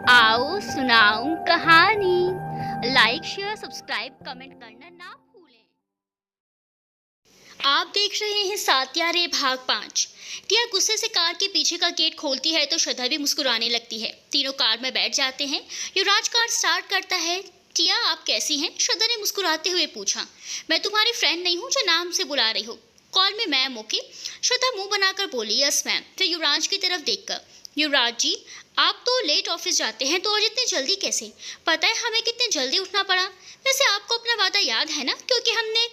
आओ सुनाऊं कहानी। लाइक शेयर सब्सक्राइब कमेंट करना ना भूलें। आप देख रहे हैं सात्या रे भाग 5। टिया गुस्से से कार के पीछे का गेट खोलती है तो श्रद्धा भी मुस्कुराने लगती है। तीनों कार में बैठ जाते हैं। युवराज कार स्टार्ट करता है। टिया आप कैसी हैं? श्रद्धा ने मुस्कुराते हुए पूछा। मैं तुम्हारी फ्रेंड नहीं हूँ जो नाम से बुला रही हो। कॉल में मैम ओके। श्रद्धा मुंह बनाकर बोली यस मैम। फिर युवराज की तरफ देखकर, युवराज जी आप तो लेट ऑफिस जाते हैं तो आज इतनी जल्दी कैसे? पता है हमें कितने जल्दी उठना पड़ा? वैसे आपको अपना वादा याद है ना, क्योंकि हमने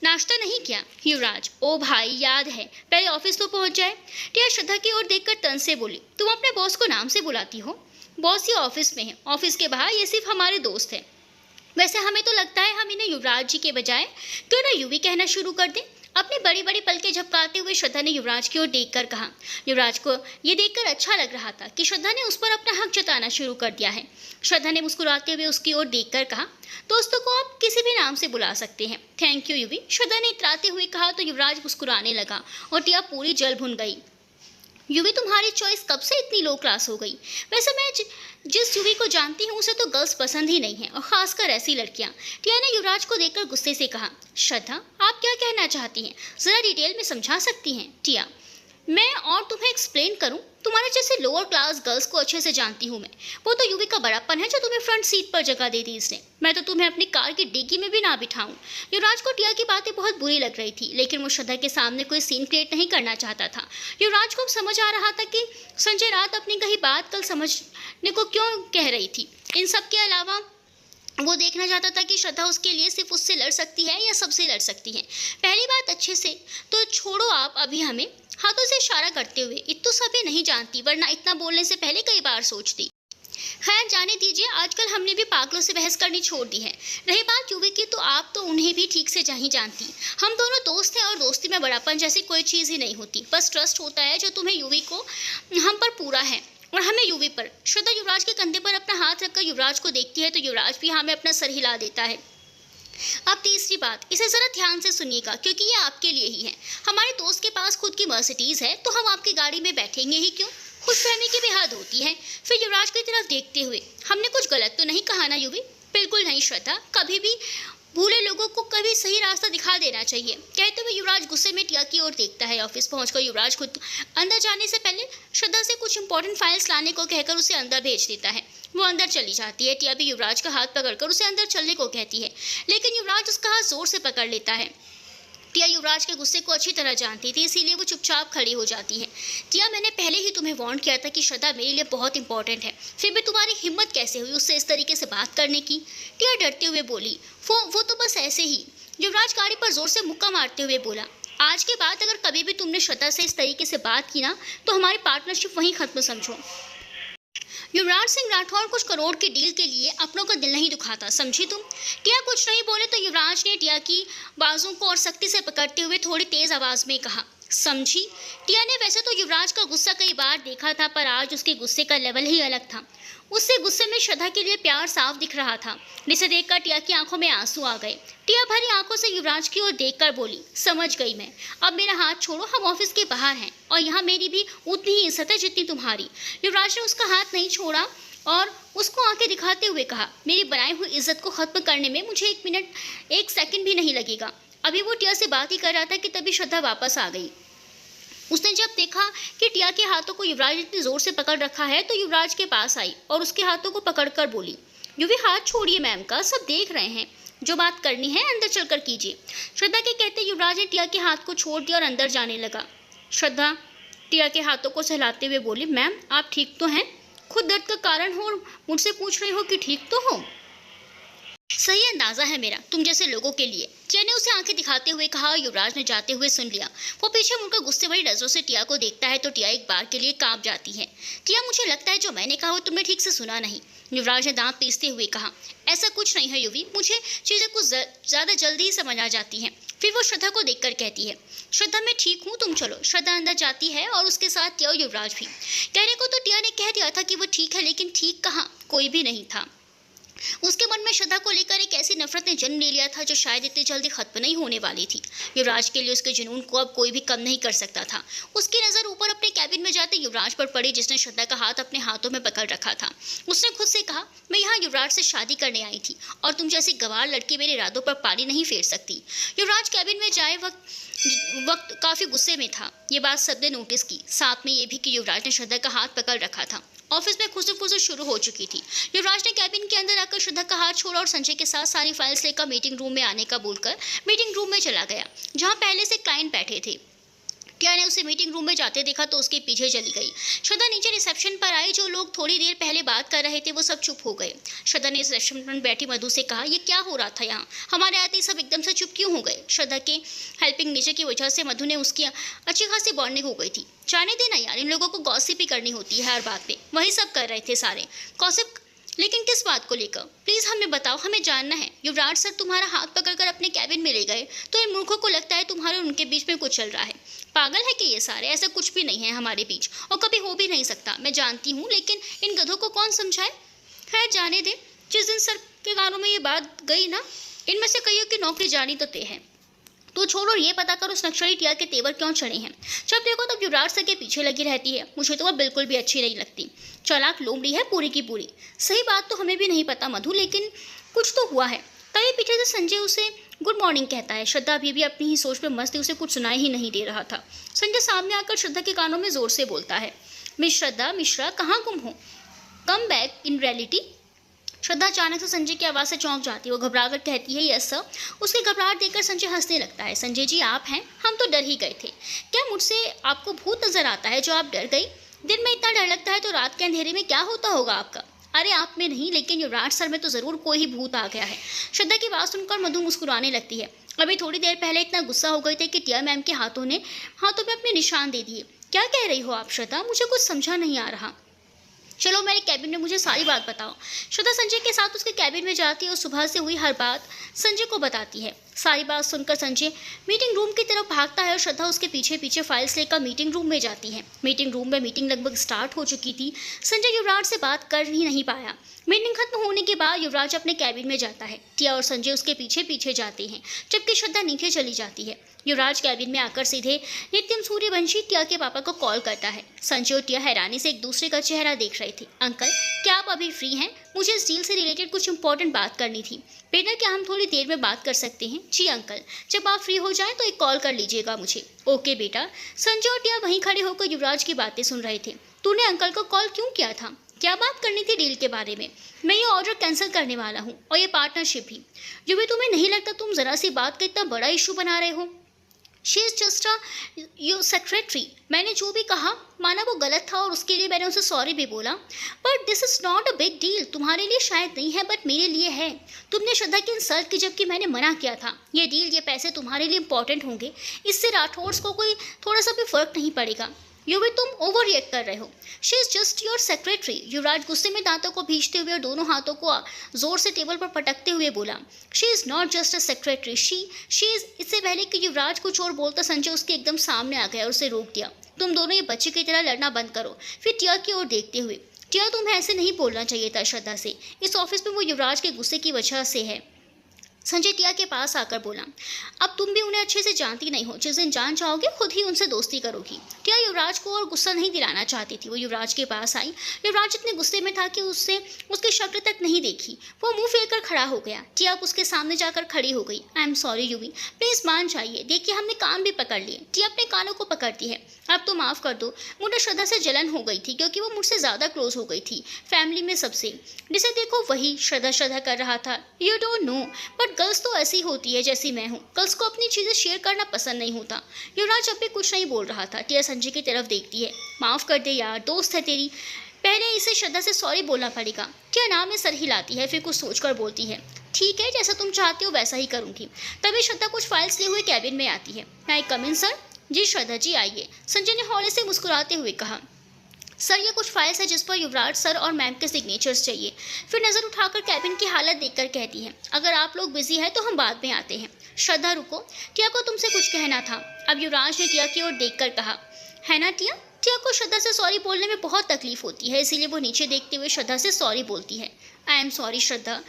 नाश्ता नहीं किया। युवराज ओ भाई याद है, पहले ऑफिस तो पहुंच जाए। टिया श्रद्धा की ओर देखकर तन से बोली तुम अपने बॉस को नाम से बुलाती हो? बॉस ये ऑफिस में है, ऑफिस के बाहर ये सिर्फ हमारे दोस्त हैं। वैसे हमें तो लगता है हम इन्हें युवराज जी के बजाय क्यों ना यूवी कहना शुरू कर दें। अपनी बड़ी बड़ी पलकें झपकाते हुए श्रद्धा ने युवराज की ओर देखकर कहा। युवराज को ये देखकर अच्छा लग रहा था कि श्रद्धा ने उस पर अपना हक जताना शुरू कर दिया है। श्रद्धा ने मुस्कुराते हुए उसकी ओर देखकर कहा दोस्तों को आप किसी भी नाम से बुला सकते हैं। थैंक यू यूवी, श्रद्धा ने इतराते हुए कहा तो युवराज मुस्कुराने लगा और टिया पूरी जल भुन गई। यूवी तुम्हारी चॉइस कब से इतनी लो क्लास हो गई? वैसे मैं जिस यूवी को जानती हूँ उसे तो गर्ल्स पसंद ही नहीं है, और खासकर ऐसी लड़कियाँ। टिया ने युवराज को देखकर गुस्से से कहा श्रद्धा आप क्या कहना चाहती हैं, ज़रा डिटेल में समझा सकती हैं? टिया मैं और तुम्हें एक्सप्लेन करूं? तुम्हारे जैसे लोअर क्लास गर्ल्स को अच्छे से जानती हूं मैं। वो तो यूवी का बड़ापन है जो तुम्हें फ्रंट सीट पर जगह दे दी इसने। मैं तो तुम्हें अपनी कार की डिग्गी में भी ना बिठाऊं। युवराज को टिया की बातें बहुत बुरी लग रही थी, लेकिन वो श्रद्धा के सामने कोई सीन क्रिएट नहीं करना चाहता था। युवराज को समझ आ रहा था कि संजय रात अपनी कही बात कल समझने को क्यों कह रही थी। इन सब के अलावा वो देखना चाहता था कि श्रद्धा उसके लिए सिर्फ उससे लड़ सकती है या सबसे लड़ सकती है। पहली बात अच्छे से तो छोड़ो, आप अभी हमें हाथों से इशारा करते हुए इतने सभी नहीं जानती, वरना इतना बोलने से पहले कई बार सोचती। खैर जाने दीजिए, आजकल हमने भी पागलों से बहस करनी छोड़ दी है। रही बात यूवी की, तो आप तो उन्हें भी ठीक से नहीं जानती। हम दोनों दोस्त हैं और दोस्ती में बड़ापन जैसी कोई चीज़ ही नहीं होती, बस ट्रस्ट होता है जो तुम्हें यूवी को हम पर पूरा है और हमें यूवी पर। श्रद्धा युवराज के कंधे पर अपना हाथ रखकर युवराज को देखती है तो युवराज भी हमें अपना सर हिला देता है। अब तीसरी बात, इसे ज़रा ध्यान से सुनिएगा क्योंकि ये आपके लिए ही है। हमारे दोस्त के पास खुद की मर्सिडीज़ है तो हम आपकी गाड़ी में बैठेंगे ही क्यों? खुशफहमी की भी हद होती है। फिर युवराज की तरफ देखते हुए हमने कुछ गलत तो नहीं कहा ना यूवी? बिल्कुल नहीं श्रद्धा, कभी भी भूले लोगों को कभी सही रास्ता दिखा देना चाहिए। कहते हुए युवराज गुस्से में टिया की ओर देखता है। ऑफिस पहुंचकर युवराज खुद अंदर जाने से पहले श्रद्धा से कुछ इंपॉर्टेंट फाइल्स लाने को कहकर उसे अंदर भेज देता है। वो अंदर चली जाती है। टिया भी युवराज का हाथ पकड़कर उसे अंदर चलने को कहती है, लेकिन युवराज उसका हाथ जोर से पकड़ लेता है। टिया युवराज के गुस्से को अच्छी तरह जानती थी, इसीलिए वो चुपचाप खड़ी हो जाती है। टिया मैंने पहले ही तुम्हें वार्न किया था कि श्रद्धा मेरे लिए बहुत इंपॉर्टेंट है, फिर भी तुम्हारी हिम्मत कैसे हुई उससे इस तरीके से बात करने की? टिया डरते हुए बोली वो तो बस ऐसे ही। युवराज गाड़ी पर जोर से मुक्का मारते हुए बोला आज के बाद अगर कभी भी तुमने श्रद्धा से इस तरीके से बात की ना तो हमारी पार्टनरशिप वहीं खत्म समझो। युवराज सिंह राठौर कुछ करोड़ की डील के लिए अपनों का दिल नहीं दुखाता, समझी तुम? टिया कुछ नहीं बोले तो युवराज ने टिया की बाजू को और सख्ती से पकड़ते हुए थोड़ी तेज आवाज में कहा समझी? टिया ने वैसे तो युवराज का गुस्सा कई बार देखा था, पर आज उसके गुस्से का लेवल ही अलग था। उससे गुस्से में श्रद्धा के लिए प्यार साफ दिख रहा था, जिसे देखकर टिया की आंखों में आंसू आ गए। टिया भरी आंखों से युवराज की ओर देखकर बोली समझ गई मैं, अब मेरा हाथ छोड़ो, हम ऑफिस के बाहर हैं और यहाँ मेरी भी उतनी ही इज्जत है जितनी तुम्हारी। युवराज ने उसका हाथ नहीं छोड़ा और उसको आंखें दिखाते हुए कहा मेरी बनाई हुई इज्जत को खत्म करने में मुझे 1 मिनट 1 सेकंड भी नहीं लगेगा। अभी वो टिया से बात ही कर रहा था कि तभी श्रद्धा वापस आ गई। उसने जब देखा कि टिया के हाथों को युवराज इतनी जोर से पकड़ रखा है तो युवराज के पास आई और उसके हाथों को पकड़कर बोली युवी हाथ छोड़िए मैम का, सब देख रहे हैं, जो बात करनी है अंदर चलकर कीजिए। श्रद्धा के कहते युवराज ने टिया के हाथ को छोड़ दिया और अंदर जाने लगा। श्रद्धा टिया के हाथों को सहलाते हुए बोली मैम आप ठीक तो हैं? खुद दर्द का कारण हो और मुझसे पूछ रही हो कि ठीक तो हो? सही अंदाजा है मेरा तुम जैसे लोगों के लिए, टिया ने उसे आंखें दिखाते हुए कहा। युवराज ने जाते हुए सुन लिया। वो पीछे मुड़कर गुस्से भरी नजरों से टिया को देखता है तो टिया एक बार के लिए कांप जाती है। टिया मुझे लगता है जो मैंने कहा वो तुमने ठीक से सुना नहीं, युवराज ने दांत पीसते हुए कहा। ऐसा कुछ नहीं है युवी, मुझे चीज़ें कुछ ज़्यादा जल्दी ही समझ आ जाती हैं। फिर वो श्रद्धा को देखकर कहती है श्रद्धा मैं ठीक हूँ, तुम चलो। श्रद्धा अंदर जाती है और उसके साथ टिया और युवराज भी। कहने को तो टिया ने कह दिया था कि वो ठीक है, लेकिन ठीक कहाँ, कोई भी नहीं था। उसके मन में श्रद्धा को लेकर एक ऐसी नफरत ने जन्म ले लिया था जो शायद इतनी जल्दी खत्म नहीं होने वाली थी। युवराज के लिए उसके जुनून को अब कोई भी कम नहीं कर सकता था। उसकी नजर ऊपर अपने कैबिन में जाते युवराज पर पड़ी, जिसने श्रद्धा का हाथ अपने हाथों में पकड़ रखा था। उसने खुद से कहा, मैं यहाँ युवराज से शादी करने आई थी और तुम जैसी गंवार लड़की मेरे इरादों पर पानी नहीं फेर सकती। युवराज कैबिन में जाए वक्त काफी गुस्से में था। ये बात सबने नोटिस की, साथ में ये भी कि युवराज ने श्रद्धा का हाथ पकड़ रखा था। ऑफिस में खुसर-फुसर शुरू हो चुकी थी। युवराज ने कैबिन के अंदर आकर श्रद्धा का हाथ छोड़ा और संजय के साथ सारी फाइल्स लेकर मीटिंग रूम में आने का बोलकर मीटिंग रूम में चला गया, जहां पहले से क्लाइंट बैठे थे। टिया ने उसे मीटिंग रूम में जाते देखा तो उसके पीछे चली गई। श्रद्धा नीचे रिसेप्शन पर आई। जो लोग थोड़ी देर पहले बात कर रहे थे वो सब चुप हो गए। श्रद्धा ने रिसेप्शन पर बैठी मधु से कहा, ये क्या हो रहा था यहाँ? हमारे आते ही सब एकदम से चुप क्यों हो गए? श्रद्धा के हेल्पिंग नेचर की वजह से मधु ने उसकी अच्छी खासी बॉन्डिंग हो गई थी। जाने देना यार, इन लोगों को गॉसिप ही करनी होती है हर बात पे। वही सब कर रहे थे सारे गॉसिप, लेकिन किस बात को लेकर? प्लीज हमें बताओ, हमें जानना है। युवराज सर तुम्हारा हाथ पकड़कर अपने कैबिन में ले गए तो इन मूर्खों को लगता है तुम्हारे और उनके बीच में कुछ चल रहा है। पागल है कि ये सारे? ऐसा कुछ भी नहीं है हमारे बीच और कभी हो भी नहीं सकता। मैं जानती हूँ, लेकिन इन गधों को कौन समझाए? खैर जाने दे। जिस दिन सर के कानों में ये बात गई ना, इनमें से कईयों की नौकरी जानी तो तय है। तो छोड़ो, ये पता कर उस नक्सली टिया के तेवर क्यों चढ़े हैं। जब देखो तब युवराज सर के पीछे लगी रहती है। मुझे तो वह बिल्कुल भी अच्छी नहीं लगती। चालाक लोमड़ी है पूरी की पूरी। सही बात तो हमें भी नहीं पता मधु, लेकिन कुछ तो हुआ है। तभी पीछे से संजय उसे गुड मॉर्निंग कहता है। श्रद्धा अभी भी अपनी ही सोच में मस्त, उसे कुछ सुनाई ही नहीं दे रहा था। संजय सामने आकर श्रद्धा के कानों में जोर से बोलता है, मिस श्रद्धा मिश्रा, कहाँ गुम हो? Come back in reality. श्रद्धा अचानक से संजय की आवाज़ से चौंक जाती है। वो घबराकर कहती है, यस सर। उसकी घबराहट देखकर संजय हंसने लगता है। संजय जी आप हैं? हम तो डर ही गए थे। क्या मुझसे आपको भूत नजर आता है जो आप डर गई? दिन में इतना डर लगता है तो रात के अंधेरे में क्या होता होगा आपका? अरे आप में नहीं, लेकिन युवराज सर में तो ज़रूर कोई ही भूत आ गया है। श्रद्धा की बात सुनकर मधु मुस्कुराने लगती है। अभी थोड़ी देर पहले इतना गुस्सा हो गई थी कि टिया मैम के हाथों में अपने निशान दे दिए। क्या कह रही हो आप श्रद्धा? मुझे कुछ समझा नहीं आ रहा। चलो मेरे कैबिन में मुझे सारी बात बताओ। श्रद्धा संजय के साथ उसके कैबिन में जाती है और सुबह से हुई हर बात संजय को बताती है। सारी बात सुनकर संजय मीटिंग रूम की तरफ भागता है और श्रद्धा उसके पीछे पीछे फाइल्स लेकर मीटिंग रूम में जाती है। मीटिंग रूम में मीटिंग लगभग स्टार्ट हो चुकी थी। संजय युवराज से बात कर ही नहीं पाया। मीटिंग खत्म होने के बाद युवराज अपने कैबिन में जाता है। टिया और संजय उसके पीछे पीछे जाते हैं, जबकि श्रद्धा नीचे चली जाती है। युवराज कैबिन में आकर सीधे नित्यम सूर्यवंशी टिया के पापा को कॉल करता है। संजय और टिया हैरानी से एक दूसरे का चेहरा देख रहे थे। अंकल, क्या आप अभी फ्री हैं? मुझे इस डील से रिलेटेड कुछ इंपॉर्टेंट बात करनी थी। बेटा, क्या हम थोड़ी देर में बात कर सकते हैं? जी अंकल, जब आप फ्री हो जाएं तो एक कॉल कर लीजिएगा मुझे। ओके बेटा। संजय और टिया वहीं खड़े होकर युवराज की बातें सुन रहे थे। तूने अंकल को कॉल क्यों किया था? क्या बात करनी थी डील के बारे में? मैं ये ऑर्डर कैंसिल करने वाला हूँ और ये पार्टनरशिप भी। युवी, तुम्हें नहीं लगता तुम जरा सी बात का इतना बड़ा इशू बना रहे हो? She is just a your secretary. मैंने जो भी कहा माना वो गलत था और उसके लिए मैंने उसे सॉरी भी बोला। But this is not a big deal. तुम्हारे लिए शायद नहीं है बट मेरे लिए है। तुमने श्रद्धा की इंसल्ट की जबकि मैंने मना किया था। ये डील, ये पैसे तुम्हारे लिए इंपॉर्टेंट होंगे। इससे राठौड़ को कोई थोड़ा सा भी फर्क नहीं पड़ेगा। युवी, तुम ओवर रिएक्ट कर रहे हो। She is just your secretary. Yuvraj गुस्से में दांतों को भींचते हुए और दोनों हाथों को जोर से टेबल पर पटकते हुए बोला, she is not just a secretary, she is. इससे पहले कि युवराज कुछ और बोलता संजय उसके एकदम सामने आ गया और उसे रोक दिया। तुम दोनों ये बच्चे की तरह लड़ना बंद करो। फिर टिया की ओर देखते हुए, टिया, तुम्हें ऐसे नहीं बोलना चाहिए था श्रद्धा से। इस ऑफिस में वो युवराज के गुस्से की वजह से है। संजय टिया के पास आकर बोला, अब तुम भी उन्हें अच्छे से जानती नहीं हो। जिस दिन जान चाहोगे खुद ही उनसे दोस्ती करोगी। टिया युवराज को और गुस्सा नहीं दिलाना चाहती थी। वो युवराज के पास आई। युवराज इतने गुस्से में था कि उससे उसकी शक्ल तक नहीं देखी। वो मुंह फेर कर खड़ा हो गया। टिया उसके सामने जाकर खड़ी हो गई। I am sorry Yuvi, please मान जाइए। देखिए, हमने कान भी पकड़ लिए। टिया अपने कानों को पकड़ती है। अब तो माफ़ कर दो। मुझे श्रद्धा से जलन हो गई थी क्योंकि वो मुझसे ज़्यादा क्लोज हो गई थी फैमिली में सबसे। जिसे देखो वही श्रद्धा कर रहा था। You don't know, but girls तो ऐसी होती है जैसी मैं हूँ। गर्ल्स को अपनी चीज़ें शेयर करना पसंद नहीं होता। युवराज अब भी कुछ नहीं बोल रहा था। टिया संजय की तरफ देखती है। माफ़ कर दे यार, दोस्त है तेरी। पहले इसे श्रद्धा से सॉरी बोलना पड़ेगा। टिया नाम में सर हिलाती है, फिर कुछ सोचकर बोलती है, ठीक है, जैसा तुम चाहती हो वैसा ही करूँगी। तभी श्रद्धा कुछ फाइल्स लिए हुए कैबिन में आती है। आई कम इन सर? जी श्रद्धा जी आइए, संजय ने हौले से मुस्कुराते हुए कहा। सर, ये कुछ फाइल्स है जिस पर युवराज सर और मैम के सिग्नेचर्स चाहिए। फिर नज़र उठाकर कैबिन की हालत देखकर कहती है, अगर आप लोग बिजी हैं तो हम बाद में आते हैं। श्रद्धा रुको, टिया को तुमसे कुछ कहना था। अब युवराज ने टिया की ओर देखकर कहा, है ना टिया, टिया को श्रद्धा से सॉरी बोलने में बहुत तकलीफ होती है, इसीलिए वो नीचे देखते हुए श्रद्धा से सॉरी बोलती है। आई एम सॉरी श्रद्धा।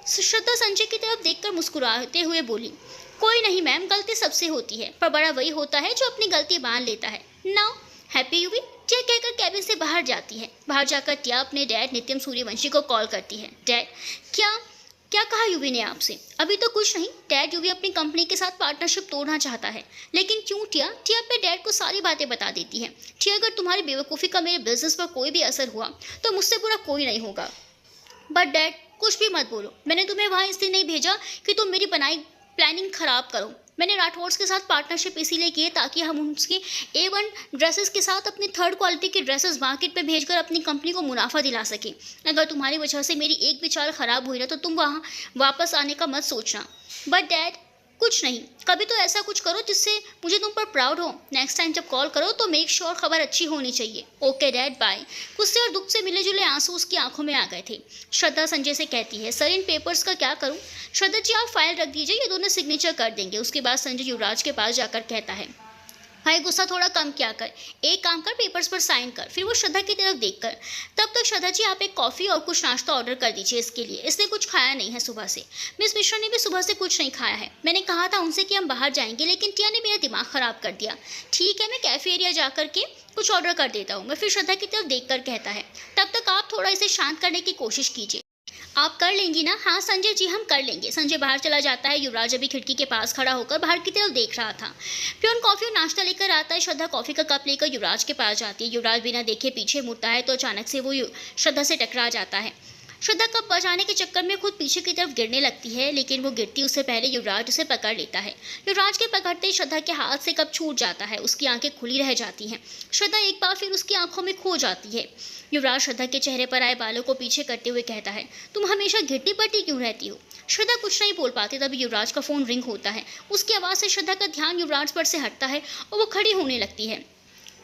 श्रद्धा संजय की तरफ देखकर मुस्कुराते हुए बोली, कोई नहीं मैम, गलती सबसे होती है, पर बड़ा वही होता है जो अपनी गलती मान लेता है। नाउ हैप्पी यूवी, टिया कहकर कैबिन से बाहर जाती है। बाहर जाकर टिया अपने डैड नित्यम सूर्यवंशी को कॉल करती है। डैड, क्या क्या कहा यूवी ने आपसे? अभी तो कुछ नहीं डैड, यूवी अपनी कंपनी के साथ पार्टनरशिप तोड़ना चाहता है। लेकिन क्यों टिया? टिया अपने डैड को सारी बातें बता देती है। टिया, अगर तुम्हारी बेवकूफ़ी का मेरे बिजनेस पर कोई भी असर हुआ तो मुझसे बुरा कोई नहीं होगा। बट डैड, कुछ भी मत बोलो, मैंने तुम्हें वहाँ इसलिए नहीं भेजा कि तुम मेरी बनाई प्लानिंग खराब करो। मैंने राठौर्स के साथ पार्टनरशिप इसीलिए की है ताकि हम उनकी A1 ड्रेसेस के साथ अपनी थर्ड क्वालिटी की ड्रेसेस मार्केट में भेजकर अपनी कंपनी को मुनाफा दिला सकें। अगर तुम्हारी वजह से मेरी एक भी चाल खराब हुई ना तो तुम वहाँ वापस आने का मत सोचना। बट डैड, कुछ नहीं, कभी तो ऐसा कुछ करो जिससे मुझे तुम पर प्राउड हो। नेक्स्ट टाइम जब कॉल करो तो मेक श्योर खबर अच्छी होनी चाहिए। Okay dad, bye. गुस्से और दुख से मिले जुले आंसू उसकी आंखों में आ गए थे। श्रद्धा संजय से कहती है, सर इन पेपर्स का क्या करूं? श्रद्धा जी, आप फाइल रख दीजिए, ये दोनों सिग्नेचर कर देंगे। उसके बाद संजय युवराज के पास जाकर कहता है, भाई गुस्सा थोड़ा कम किया कर, एक काम कर, पेपर्स पर साइन कर। फिर वो श्रद्धा की तरफ देखकर, तब तक श्रद्धा जी आप एक कॉफ़ी और कुछ नाश्ता ऑर्डर कर दीजिए इसके लिए, इसने कुछ खाया नहीं है सुबह से। मिस मिश्रा ने भी सुबह से कुछ नहीं खाया है। मैंने कहा था उनसे कि हम बाहर जाएंगे, लेकिन टिया ने मेरा दिमाग ख़राब कर दिया। ठीक है, मैं कैफ़े एरिया जा कर के कुछ ऑर्डर कर देता हूँ। मैं फिर श्रद्धा की तरफ देख कर कहता है, तब तक आप थोड़ा इसे शांत करने की कोशिश कीजिए। आप कर लेंगी ना? हाँ संजय जी, हम कर लेंगे। संजय बाहर चला जाता है। युवराज अभी खिड़की के पास खड़ा होकर बाहर की तरफ देख रहा था। प्योन कॉफ़ी और नाश्ता लेकर आता है। श्रद्धा कॉफ़ी का कप लेकर युवराज के पास जाती है। युवराज बिना देखे पीछे मुड़ता है तो अचानक से वो श्रद्धा से टकरा जाता है। श्रद्धा कप बचाने के चक्कर में खुद पीछे की तरफ गिरने लगती है, लेकिन वो गिरती उससे पहले युवराज उसे पकड़ लेता है। युवराज के पकड़ते ही श्रद्धा के हाथ से कप छूट जाता है। उसकी आंखें खुली रह जाती हैं। श्रद्धा एक बार फिर उसकी आंखों में खो जाती है। युवराज श्रद्धा के चेहरे पर आए बालों को पीछे करते हुए कहता है, तुम हमेशा गिरती पड़ती क्यों रहती हो? श्रद्धा कुछ नहीं बोल पाती, तभी युवराज का फ़ोन रिंग होता है। उसकी आवाज़ से श्रद्धा का ध्यान युवराज पर से हटता है और वो खड़ी होने लगती है,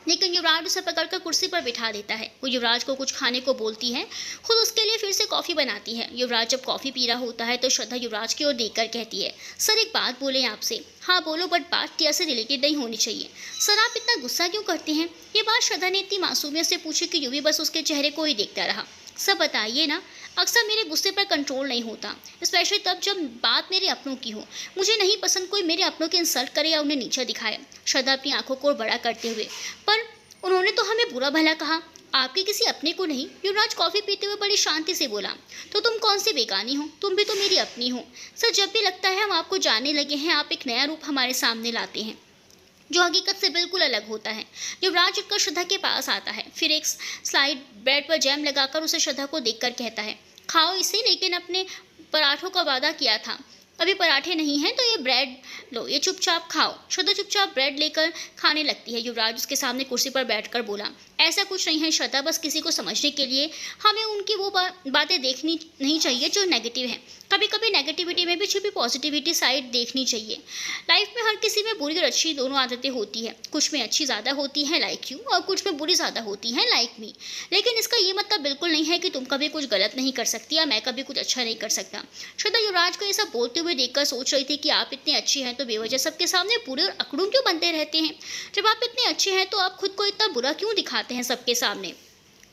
लेकिन युवराज उसे पकड़कर कुर्सी पर बिठा देता है। वो युवराज को कुछ खाने को बोलती है, खुद उसके लिए फिर से कॉफ़ी बनाती है। युवराज जब कॉफ़ी पी रहा होता है तो श्रद्धा युवराज की ओर देखकर कहती है, सर एक बात बोलें आपसे? हाँ बोलो, बट बात टिया से रिलेटेड नहीं होनी चाहिए। सर आप इतना गुस्सा क्यों करते हैं? ये बात श्रद्धा ने इतनी मासूमियत से पूछी कि युवी बस उसके चेहरे को ही देखता रहा। सब बताइए ना, अक्सर मेरे गुस्से पर कंट्रोल नहीं होता, स्पेशली तब जब बात मेरे अपनों की हो। मुझे नहीं पसंद कोई मेरे अपनों की इंसल्ट करे या उन्हें नीचा दिखाए। श्रद्धा अपनी आंखों को बड़ा करते हुए, पर उन्होंने तो हमें बुरा भला कहा, आपके किसी अपने को नहीं। युवराज कॉफ़ी पीते हुए बड़ी शांति से बोला, तो तुम कौन सी बेगानी हो? तुम भी तो मेरी अपनी हो। सर जब भी लगता है हम आपको जानने लगे हैं, आप एक नया रूप हमारे सामने लाते हैं जो हकीकत से बिल्कुल अलग होता है। युवराज उठकर श्रद्धा के पास आता है, फिर एक स्लाइड ब्रेड पर जैम लगाकर उसे श्रद्धा को देखकर कहता है, खाओ इसे, लेकिन अपने पराठों का वादा किया था। अभी पराठे नहीं हैं तो ये ब्रेड लो, ये चुपचाप खाओ। श्रद्धा चुपचाप ब्रेड लेकर खाने लगती है। युवराज उसके सामने कुर्सी पर बैठकर बोला, ऐसा कुछ नहीं है श्रद्धा, बस किसी को समझने के लिए हमें उनकी वो बातें देखनी नहीं चाहिए जो नेगेटिव हैं। कभी कभी नेगेटिविटी में भी छुपी पॉजिटिविटी साइड देखनी चाहिए। लाइफ में हर किसी में बुरी और अच्छी दोनों आदतें होती है। कुछ में अच्छी ज़्यादा होती हैं लाइक यू, और कुछ में बुरी ज़्यादा होती हैं लाइक मी। लेकिन इसका ये मतलब बिल्कुल नहीं है कि तुम कभी कुछ गलत नहीं कर सकती या मैं कभी कुछ अच्छा नहीं कर सकता। श्रद्धा युवराज को ये सब बोलते हुए देखकर सोच रही थी कि आप इतने अच्छे हैं तो बेवजह सबके सामने बुरे और अकड़ू क्यों बनते रहते हैं? जब आप इतने अच्छे हैं तो आप खुद को इतना बुरा क्यों दिखाते हैं सबके सामने?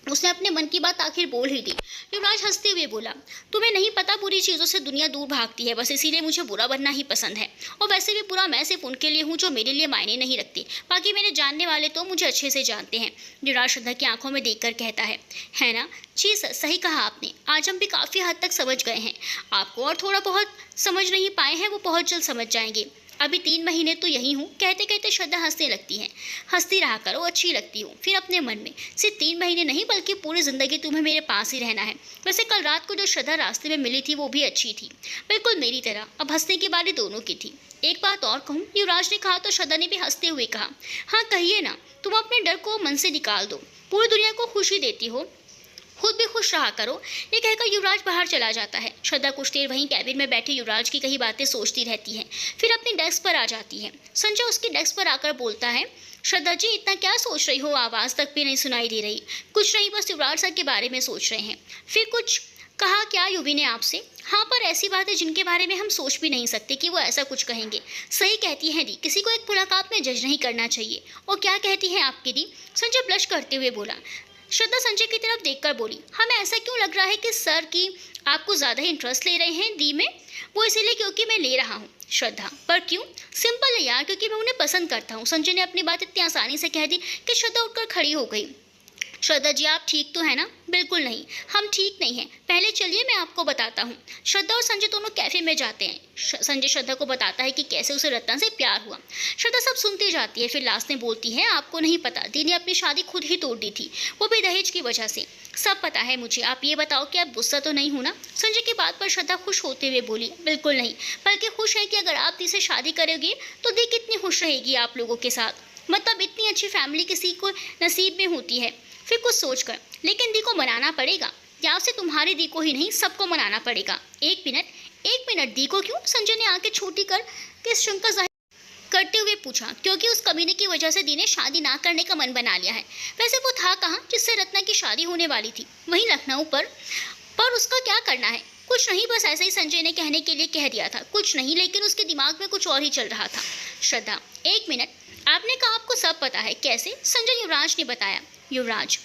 उसने अपने मन की बात आखिर बोल ही दी। युवराज हंसते हुए बोला, तुम्हें नहीं पता, बुरी चीज़ों से दुनिया दूर भागती है, बस इसीलिए मुझे बुरा बनना ही पसंद है। और वैसे भी बुरा मैं सिर्फ उनके लिए हूँ जो मेरे लिए मायने नहीं रखते, बाकी मेरे जानने वाले तो मुझे अच्छे से जानते हैं। युवराज श्रद्धा की आंखों में देखकर कहता है ना? जी सर, सही कहा आपने, आज हम भी काफ़ी हद तक समझ गए हैं आपको, और थोड़ा बहुत समझ नहीं पाए हैं वो बहुत जल्द समझ जाएंगे। अभी 3 महीने तो यही हूँ। कहते कहते श्रद्धा हंसने लगती है। हंसती रहा करो, अच्छी लगती हूँ। फिर अपने मन में, सिर्फ 3 महीने नहीं बल्कि पूरी ज़िंदगी तुम्हें मेरे पास ही रहना है। वैसे कल रात को जो श्रद्धा रास्ते में मिली थी वो भी अच्छी थी, बिल्कुल मेरी तरह। अब हंसने की बारी दोनों की थी। एक बात और कहूँ, युवराज ने कहा तो श्रद्धा ने भी हंसते हुए कहा, हाँ कहिए ना, तुम अपने डर को मन से निकाल दो, पूरी दुनिया को खुशी देती हो, खुद भी खुश रहा करो। ये कहकर युवराज बाहर चला जाता है। श्रद्धा कुछ देर वहीं कैबिन में बैठे युवराज की कई बातें सोचती रहती है, फिर अपनी डेस्क पर आ जाती है। संजय उसकी डेस्क पर आकर बोलता है, श्रद्धा जी इतना क्या सोच रही हो? आवाज़ तक भी नहीं सुनाई दे रही। कुछ नहीं, बस युवराज सर के बारे में सोच रहे हैं। फिर कुछ कहा क्या युवी ने आपसे? हाँ, पर ऐसी बात है जिनके बारे में हम सोच भी नहीं सकते कि वो ऐसा कुछ कहेंगे। सही कहती हैं दी, किसी को एक मुलाकात में जज नहीं करना चाहिए। और क्या कहती हैं आपकी दी? संजय ब्लश करते हुए बोला। श्रद्धा संजय की तरफ देखकर बोली, हमें ऐसा क्यों लग रहा है कि सर की आपको ज़्यादा ही इंटरेस्ट ले रहे हैं दी में? वो इसीलिए क्योंकि मैं ले रहा हूँ। श्रद्धा, पर क्यों? सिंपल है यार, क्योंकि मैं उन्हें पसंद करता हूँ। संजय ने अपनी बात इतनी आसानी से कह दी कि श्रद्धा उठकर खड़ी हो गई। श्रद्धा जी, आप ठीक तो है ना? बिल्कुल नहीं, हम ठीक नहीं हैं। पहले चलिए मैं आपको बताता हूँ। श्रद्धा और संजय दोनों कैफे में जाते हैं। संजय श्रद्धा को बताता है कि कैसे उसे रत्ना से प्यार हुआ। श्रद्धा सब सुनती जाती है, फिर लास्ट में बोलती है, आपको नहीं पता, दी ने अपनी शादी खुद ही तोड़ दी थी, वो भी दहेज की वजह से। सब पता है मुझे, आप ये बताओ कि आप गुस्सा तो नहीं हो ना? संजय की बात पर श्रद्धा खुश होते हुए बोली, बिल्कुल नहीं, बल्कि खुश है कि अगर आप दी से शादी करोगे तो दी कितनी खुश रहेगी आप लोगों के साथ। मतलब इतनी अच्छी फैमिली किसी को नसीब में होती है। फिर कुछ सोचकर, लेकिन दी को मनाना पड़ेगा, या से तुम्हारी दी को ही नहीं सबको मनाना पड़ेगा। एक मिनट दी को क्यों? संजय ने आंखें छोटी कर किस शंका जाहिर करते हुए पूछा। क्योंकि उस कमीने की वजह से दी ने शादी ना करने का मन बना लिया है। वैसे वो था कहाँ जिससे रत्ना की शादी होने वाली थी? वहीं लखनऊ पर उसका क्या करना है? कुछ नहीं, बस ऐसे ही संजय ने कहने के लिए कह दिया था। कुछ नहीं, लेकिन उसके दिमाग में कुछ और ही चल रहा था। श्रद्धा, एक मिनट, आपने कहा आपको सब पता है, कैसे? संजय, युवराज ने बताया। युवराज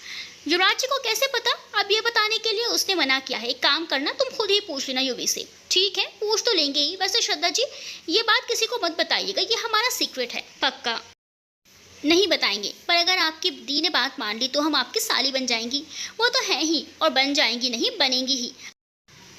जी को कैसे पता? अब ये बताने के लिए उसने मना किया है। एक काम करना, तुम खुद ही पूछ लेना युवी से। ठीक है, पूछ तो लेंगे ही। वैसे श्रद्धा जी, ये बात किसी को मत बताइएगा, ये हमारा सीक्रेट है। पक्का नहीं बताएंगे, पर अगर आपकी दी ने बात मान ली तो हम आपकी साली बन जाएंगी। वो तो है ही, और बन जाएंगी नहीं, बनेंगी ही।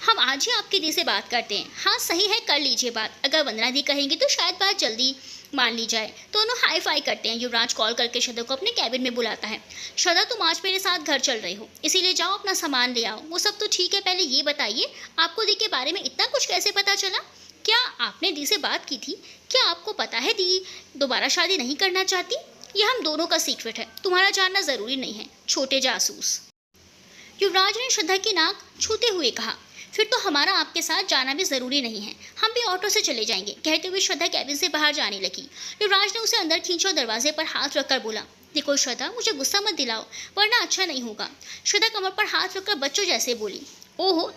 हम आज ही आपकी दी से बात करते हैं। हाँ सही है, कर लीजिए बात। अगर वंदना दी कहेंगी तो शायद बात जल्दी मान ली जाए। दोनों हाई फाई करते हैं। युवराज कॉल करके श्रद्धा को अपने कैबिन में बुलाता है। श्रद्धा, तुम आज मेरे साथ घर चल रही हो, इसीलिए जाओ अपना सामान ले आओ। वो सब तो ठीक है, पहले ये बताइए आपको दी के बारे में इतना कुछ कैसे पता चला? क्या आपने दी से बात की थी? क्या आपको पता है दी दोबारा शादी नहीं करना चाहती? ये हम दोनों का सीक्रेट है, तुम्हारा जानना जरूरी नहीं है, छोटे जासूस। युवराज ने श्रद्धा की नाक छूते हुए कहा। फिर तो हमारा आपके साथ जाना भी ज़रूरी नहीं है, हम भी ऑटो से चले जाएंगे। कहते हुए श्रद्धा कैबिन से बाहर जाने लगी। युवराज ने उसे अंदर खींचा और दरवाजे पर हाथ रखकर बोला, देखो श्रद्धा, मुझे गुस्सा मत दिलाओ वरना अच्छा नहीं होगा। श्रद्धा कमर पर हाथ रखकर बच्चों जैसे बोली, ओहो,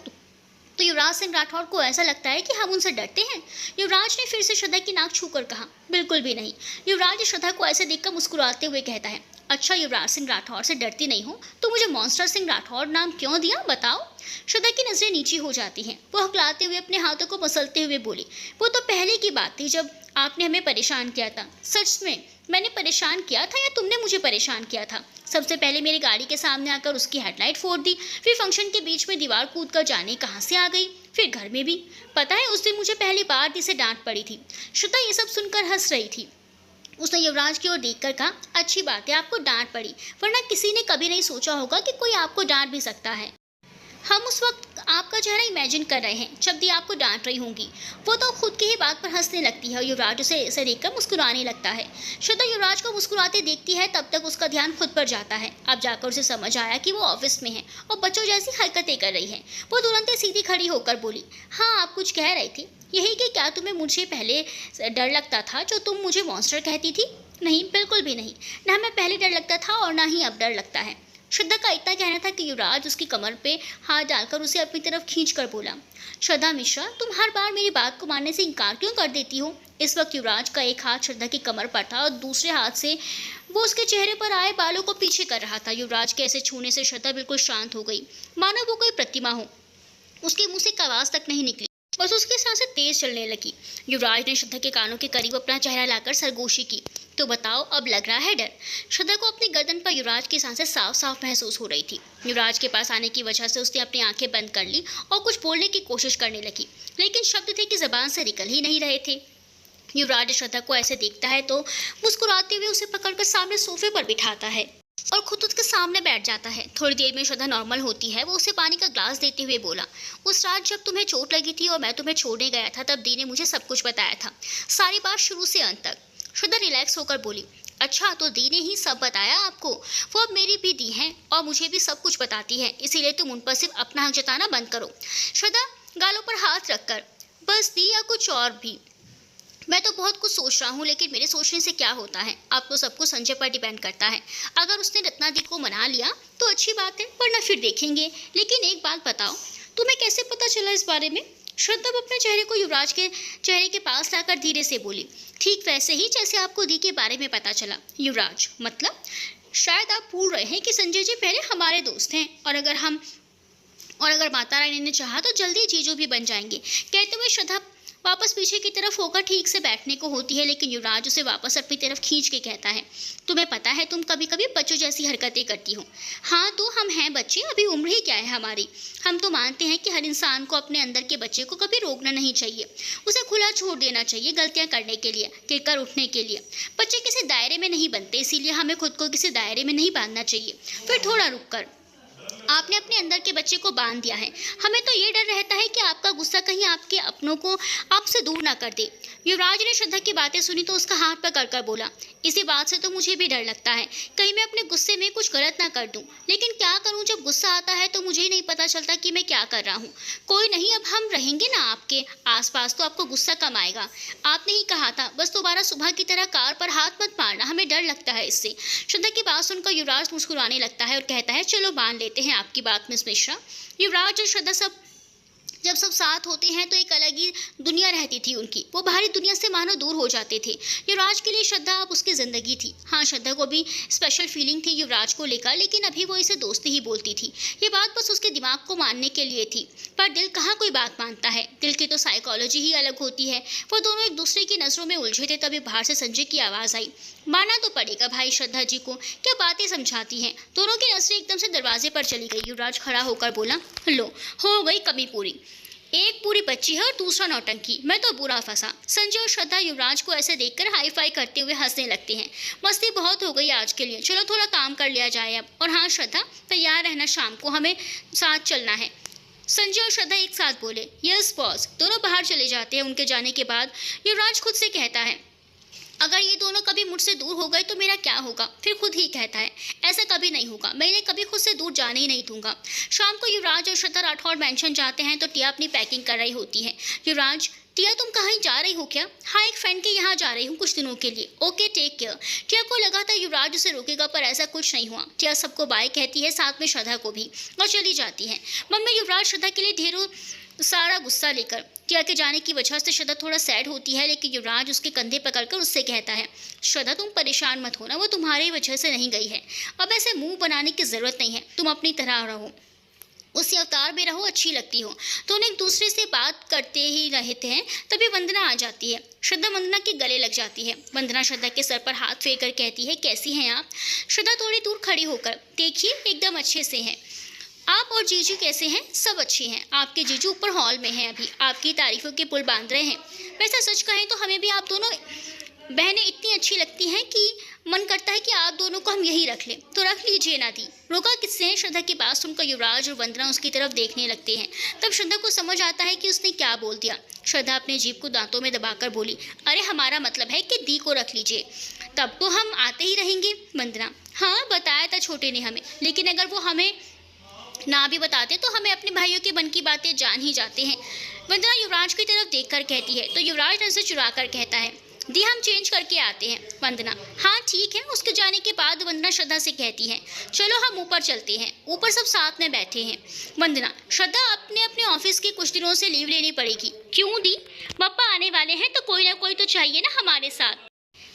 तो युवराज सिंह राठौर को ऐसा लगता है कि हम उनसे डरते हैं? युवराज ने फिर से श्रद्धा की नाक छूकर कहा, बिल्कुल भी नहीं। युवराज श्रद्धा को ऐसे देखकर मुस्कुराते हुए कहता है, अच्छा युवराज सिंह राठौर से डरती नहीं हो तो मुझे मॉन्स्टर सिंह राठौर नाम क्यों दिया, बताओ? श्रद्धा की नजरें नीची हो जाती हैं। वो हकलाते हुए अपने हाथों को मसलते हुए बोली, वो तो पहले की बात थी जब आपने हमें परेशान किया था। सच में मैंने परेशान किया था या तुमने मुझे परेशान किया था? सबसे पहले मेरी गाड़ी के सामने आकर उसकी हेडलाइट फोड़ दी, फिर फंक्शन के बीच में दीवार कूद कर जाने कहाँ से आ गई, फिर घर में भी। पता है उस दिन मुझे पहली बार दी से डांट पड़ी थी। श्रद्धा ये सब सुनकर हंस रही थी। उसने युवराज की ओर देखकर कहा, अच्छी बात है आपको डांट पड़ी, वरना किसी ने कभी नहीं सोचा होगा कि कोई आपको डांट भी सकता है। हम उस वक्त आपका चेहरा इमेजिन कर रहे हैं जब दी आपको डांट रही होंगी। वो तो खुद की ही बात पर हंसने लगती है और युवराज उसे ऐसे देखकर मुस्कुराने लगता है। श्रद्धा युवराज को मुस्कुराते देखती है, तब तक उसका ध्यान खुद पर जाता है। अब जाकर उसे समझ आया कि वो ऑफिस में है और बच्चों जैसी हरकतें कर रही है। वो तुरंत सीधी खड़ी होकर बोली, हाँ आप कुछ कह रही थी, यही कि क्या तुम्हें मुझे पहले डर लगता था जो तुम मुझे मॉन्स्टर कहती थी? नहीं, बिल्कुल भी नहीं, ना मैं पहले डर लगता था और ना ही अब डर लगता है। श्रद्धा का इतना कहना था कि युवराज उसकी कमर पे हाथ डालकर उसे अपनी तरफ खींच कर बोला, श्रद्धा मिश्रा, तुम हर बार मेरी बात को मानने से इनकार क्यों कर देती हो? इस वक्त युवराज का एक हाथ श्रद्धा की कमर पर था और दूसरे हाथ से वो उसके चेहरे पर आए बालों को पीछे कर रहा था। युवराज के ऐसे छूने से श्रद्धा बिल्कुल शांत हो गई, मानो वो कोई प्रतिमा हो। उसके मुंह से एक आवाज़ तक नहीं निकली, बस उसकी सांसें तेज चलने लगी। युवराज ने श्रद्धा के कानों के करीब अपना चेहरा लाकर सरगोशी की, तो बताओ अब लग रहा है डर? श्रद्धा को अपनी गर्दन पर युवराज की सांसें साफ साफ महसूस हो रही थी। युवराज के पास आने की वजह से उसने अपनी आंखें बंद कर ली और कुछ बोलने की कोशिश करने लगी, लेकिन शब्द थे कि जबान से निकल ही नहीं रहे थे। युवराज श्रद्धा को ऐसे देखता है तो मुस्कुराते हुए उसे पकड़कर सामने सोफे पर बिठाता है और खुद उसके सामने बैठ जाता है। थोड़ी देर में श्रद्धा नॉर्मल होती है। वो उसे पानी का ग्लास देते हुए बोला, उस रात जब तुम्हें चोट लगी थी और मैं तुम्हें छोड़ने गया था, तब दी ने मुझे सब कुछ बताया था, सारी बात शुरू से अंत तक। श्रद्धा रिलैक्स होकर बोली, अच्छा तो दी ने ही सब बताया आपको? वो अब मेरी भी दी हैं और मुझे भी सब कुछ बताती है, इसीलिए तुम उन पर सिर्फ अपना हक जताना बंद करो। श्रद्धा गालों पर हाथ रखकर, बस दी या कुछ और भी? मैं तो बहुत कुछ सोच रहा हूँ, लेकिन मेरे सोचने से क्या होता है? आपको सब कुछ संजय पर डिपेंड करता है। अगर उसने रत्ना दी को मना लिया तो अच्छी बात है, वरना फिर देखेंगे। लेकिन एक बात बताओ, तुम्हें कैसे पता चला इस बारे में? श्रद्धा अपने चेहरे को युवराज के चेहरे के पास लाकर धीरे से बोली, ठीक वैसे ही जैसे आपको दी के बारे में पता चला। युवराज, मतलब? शायद आप भूल रहे हैं कि संजय जी पहले हमारे दोस्त हैं, और अगर माता रानी ने चाहा तो जल्दी जीजू भी बन जाएंगे। कहते हुए श्रद्धा वापस पीछे की तरफ होकर ठीक से बैठने को होती है, लेकिन युवराज उसे वापस अपनी तरफ खींच के कहता है, तुम्हें पता है तुम कभी कभी बच्चों जैसी हरकतें करती हो। हाँ तो हम हैं बच्चे, अभी उम्र ही क्या है हमारी। हम तो मानते हैं कि हर इंसान को अपने अंदर के बच्चे को कभी रोकना नहीं चाहिए, उसे खुला छोड़ देना चाहिए गलतियां करने के लिए, गिरकर उठने के लिए। बच्चे किसी दायरे में नहीं बनते, इसीलिए हमें खुद को किसी दायरे में नहीं बांधना चाहिए। फिर थोड़ा रुक कर आपने अपने अंदर के बच्चे को बांध दिया है। हमें तो ये डर रहता है कि आपका गुस्सा कहीं आपके अपनों को आपसे दूर ना कर दे। युवराज ने श्रद्धा की बातें सुनी तो उसका हाथ पकड़ कर बोला, इसी बात से तो मुझे भी डर लगता है, कहीं मैं अपने गुस्से में कुछ गलत ना कर दूं। लेकिन क्या करूं, जब गुस्सा आता है तो मुझे ही नहीं पता चलता कि मैं क्या कर रहा हूं। कोई नहीं, अब हम रहेंगे ना आपके आसपास तो आपको गुस्सा कम आएगा। आपने ही कहा था, बस दोबारा सुबह की तरह कार पर हाथ मत मारना, हमें डर लगता है इससे। श्रद्धा की बात सुनकर युवराज मुस्कुराने लगता है और कहता है, चलो मान लेते हैं आपकी बात मिस मिश्रा। युवराज और श्रद्धा जब सब साथ होते हैं तो एक अलग ही दुनिया रहती थी उनकी। वो बाहरी दुनिया से मानो दूर हो जाते थे। युवराज के लिए श्रद्धा अब उसकी ज़िंदगी थी। हाँ, श्रद्धा को भी स्पेशल फीलिंग थी युवराज को लेकर, लेकिन अभी वो इसे दोस्ती ही बोलती थी। ये बात बस उसके दिमाग को मानने के लिए थी, पर दिल कहाँ कोई बात मानता है। दिल की तो साइकोलॉजी ही अलग होती है। वो दोनों एक दूसरे की नज़रों में उलझे थे, तभी बाहर से संजय की आवाज़ आई। मानना तो पड़ेगा भाई श्रद्धा जी को, क्या बातें समझाती हैं। दोनों की नजरें एकदम से दरवाजे पर चली गई। युवराज खड़ा होकर बोला, लो हो गई कमी पूरी। एक पूरी बच्ची है और दूसरा नौटंकी, मैं तो बुरा फंसा। संजय और श्रद्धा युवराज को ऐसे देखकर हाई फाई करते हुए हंसने लगते हैं। मस्ती बहुत हो गई आज के लिए, चलो थोड़ा काम कर लिया जाए अब। और हाँ श्रद्धा, तैयार रहना, शाम को हमें साथ चलना है। संजय और श्रद्धा एक साथ बोले, यस बॉस। दोनों बाहर चले जाते हैं। उनके जाने के बाद युवराज खुद से कहता है, अगर ये दोनों कभी मुझसे दूर हो गए तो मेरा क्या होगा। फिर खुद ही कहता है, ऐसा कभी नहीं होगा, मैं इन्हें कभी खुद से दूर जाने ही नहीं दूंगा। शाम को युवराज और श्रद्धा राठौड़ मेंशन जाते हैं तो टिया अपनी पैकिंग कर रही होती है। युवराज, टिया तुम कहीं जा रही हो क्या? हाँ, एक फ्रेंड के यहाँ जा रही हूँ कुछ दिनों के लिए। Okay, take care. टिया को लगा था युवराज उसे रोकेगा, पर ऐसा कुछ नहीं हुआ। टिया सबको बाय कहती है, साथ में श्रद्धा को भी, और चली जाती है। मन में युवराज श्रद्धा के लिए ढेरों सारा गुस्सा लेकर। टिया के जाने की वजह से श्रद्धा थोड़ा सैड होती है, लेकिन युवराज उसके कंधे पकड़कर उससे कहता है, श्रद्धा तुम परेशान मत होना, वो तुम्हारी वजह से नहीं गई है। अब ऐसे मुंह बनाने की ज़रूरत नहीं है, तुम अपनी तरह रहो, उसी अवतार में रहो, अच्छी लगती हो। दोनों एक दूसरे से बात करते ही रहते हैं, तभी वंदना आ जाती है। श्रद्धा वंदना के गले लग जाती है। वंदना श्रद्धा के सर पर हाथ फेर कर कहती है, कैसी हैं आप? श्रद्धा थोड़ी दूर खड़ी होकर, देखिए एकदम अच्छे से हैं। आप और जीजू कैसे हैं? सब अच्छे हैं। आपके जीजू ऊपर हॉल में हैं, अभी आपकी तारीफों के पुल बांध रहे हैं। वैसे सच कहें तो हमें भी आप दोनों बहनें इतनी अच्छी लगती हैं कि मन करता है कि आप दोनों को हम यही रख लें। तो रख लीजिए ना दी। रोका किससे? श्रद्धा की बात सुनकर युवराज और वंदना उसकी तरफ देखने लगते हैं। तब श्रद्धा को समझ आता है कि उसने क्या बोल दिया। श्रद्धा अपने जीभ को दांतों में दबाकर बोली, अरे हमारा मतलब है कि दी को रख लीजिए, तब तो हम आते ही रहेंगे। वंदना, हाँ बताया था छोटे ने हमें, लेकिन अगर वो हमें ना भी बताते तो हमें अपने भाइयों के मन की बातें जान ही जाते हैं। वंदना युवराज की तरफ देखकर कहती है, तो युवराज नजर चुरा कर कहता है, दी हम चेंज करके आते हैं। वंदना, हाँ ठीक है। उसके जाने के बाद वंदना श्रद्धा से कहती है, चलो हम ऊपर चलते हैं, ऊपर सब साथ में बैठे हैं। वंदना, श्रद्धा अपने अपने ऑफिस के कुछ दिनों से लीव लेनी पड़ेगी। क्यों दी? पापा आने वाले हैं तो कोई ना कोई तो चाहिए ना हमारे साथ।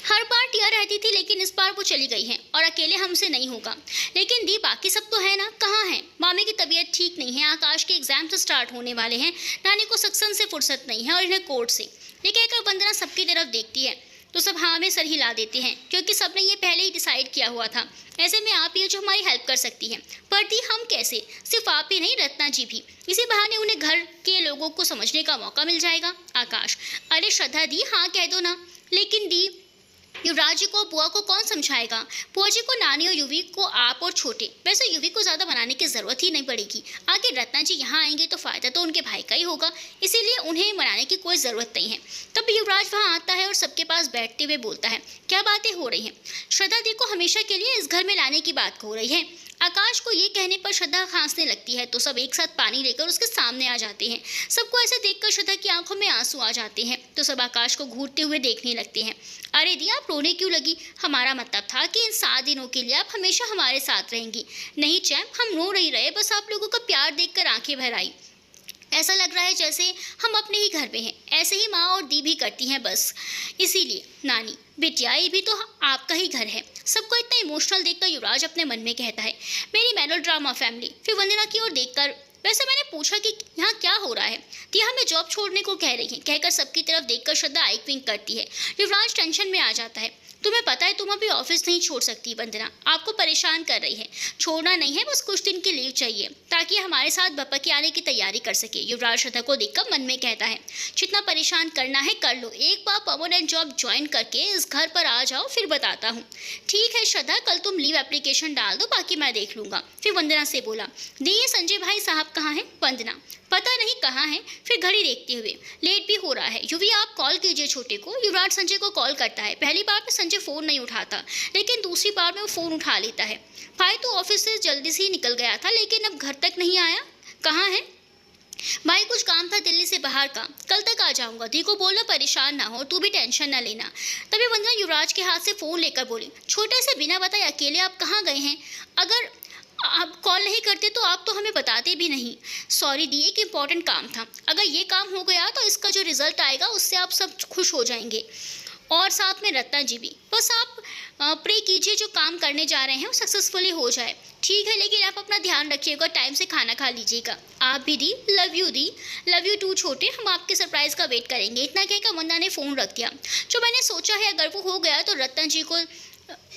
हर बार टिया रहती थी, लेकिन इस बार वो चली गई है और अकेले हमसे नहीं होगा। लेकिन दी बाकी सब तो है ना, कहाँ है? मामी की तबीयत ठीक नहीं है, आकाश के एग्जाम से स्टार्ट होने वाले हैं, नानी को सत्संग से फुर्सत नहीं है और इन्हें कोर्ट से। ये कहकर वंदना सबकी तरफ देखती है तो सब हाँ में सर हिला देते हैं, क्योंकि सबने ये पहले ही डिसाइड किया हुआ था। ऐसे में आप ही हो जो हमारी हेल्प कर सकती हैं। पर दी हम कैसे? सिर्फ आप ही नहीं, रत्ना जी भी। इसी बहाने उन्हें घर के लोगों को समझने का मौका मिल जाएगा। आकाश, अरे श्रद्धा दी हाँ कह दो ना। लेकिन दी, युवराज जी को बुआ को कौन समझाएगा? बुआ जी को, नानी और युवी को, आप और छोटे। वैसे युवी को ज़्यादा बनाने की ज़रूरत ही नहीं पड़ेगी। आगे रत्ना जी यहाँ आएंगे तो फ़ायदा तो उनके भाई का ही होगा, इसीलिए उन्हें मनाने की कोई ज़रूरत नहीं है। तब युवराज वहाँ आता है और सबके पास बैठते हुए बोलता है, क्या बातें हो रही हैं? श्रद्धा दी को हमेशा के लिए इस घर में लाने की बात हो रही है। आकाश को ये कहने पर श्रद्धा खांसने लगती है तो सब एक साथ पानी लेकर उसके सामने आ जाते हैं। सबको ऐसे देखकर श्रद्धा की आंखों में आंसू आ जाते हैं तो सब आकाश को घूरते हुए देखने लगते हैं। अरे दी, आप रोने क्यों लगी? हमारा मतलब था कि इन 7 दिनों के लिए आप हमेशा हमारे साथ रहेंगी। नहीं चैम्प, हम रो नहीं रहे, बस आप लोगों का प्यार देखकर आंखें भर आई। ऐसा लग रहा है जैसे हम अपने ही घर में हैं। ऐसे ही माँ और दी भी करती हैं बस। इसीलिए नानी, बिटिया ये भी तो आपका ही घर है। सबको इतना इमोशनल देखकर युवराज अपने मन में कहता है, मेरी मेलोड्रामा फैमिली। फिर वंदना की ओर देखकर, वैसे मैंने पूछा कि यहाँ क्या हो रहा है? टिया हमें जॉब छोड़ने को कह रही है। कहकर सबकी तरफ देखकर श्रद्धा आई विंक करती है। युवराज टेंशन में आ जाता है। तुम्हें पता है तुम अभी ऑफिस नहीं छोड़ सकती वंदना, आपको परेशान कर रही है। छोड़ना नहीं है, बस कुछ दिन की लीव चाहिए ताकि हमारे साथ बप्पा के आने की तैयारी कर सके। युवराज श्रद्धा को देखकर मन में कहता है, जितना परेशान करना है कर लो, एक बार परमानेंट जॉब ज्वाइन करके इस घर पर आ जाओ, फिर बताता हूँ। ठीक है श्रद्धा, कल तुम लीव एप्लीकेशन डाल दो, बाकी मैं देख लूंगा। फिर वंदना से बोला, दी ये संजय भाई साहब कहाँ हैं? वंदना, पता नहीं कहाँ है। फिर घड़ी देखते हुए, लेट भी हो रहा है, युवी आप कॉल कीजिए छोटे को। युवराज संजय को कॉल करता है। पहली बार में संजय फ़ोन नहीं उठाता, लेकिन दूसरी बार में वो फ़ोन उठा लेता है। भाई तो ऑफिस से जल्दी से ही निकल गया था, लेकिन अब घर तक नहीं आया, कहाँ है? भाई कुछ काम था दिल्ली से बाहर का, कल तक आ जाऊंगा। दी को बोलना परेशान ना हो, तू भी टेंशन ना लेना। तभी वंदना युवराज के हाथ से फ़ोन लेकर बोली, छोटे से बिना बताए अकेले आप कहाँ गए हैं? अगर आप कॉल नहीं करते तो आप तो हमें बताते भी नहीं। सॉरी दी, एक इम्पॉर्टेंट काम था। अगर ये काम हो गया तो इसका जो रिजल्ट आएगा उससे आप सब खुश हो जाएंगे, और साथ में रत्ना जी भी। बस आप प्रे कीजिए जो काम करने जा रहे हैं वो सक्सेसफुली हो जाए। ठीक है, लेकिन आप अपना ध्यान रखिएगा, टाइम से खाना खा लीजिएगा। आप भी दी, लव यू दी, लव यू टू छोटे, हम आपके सरप्राइज़ का वेट करेंगे। इतना कहकर वंदना ने फ़ोन रख दिया। जो मैंने सोचा है अगर वो हो गया तो रत्ना जी को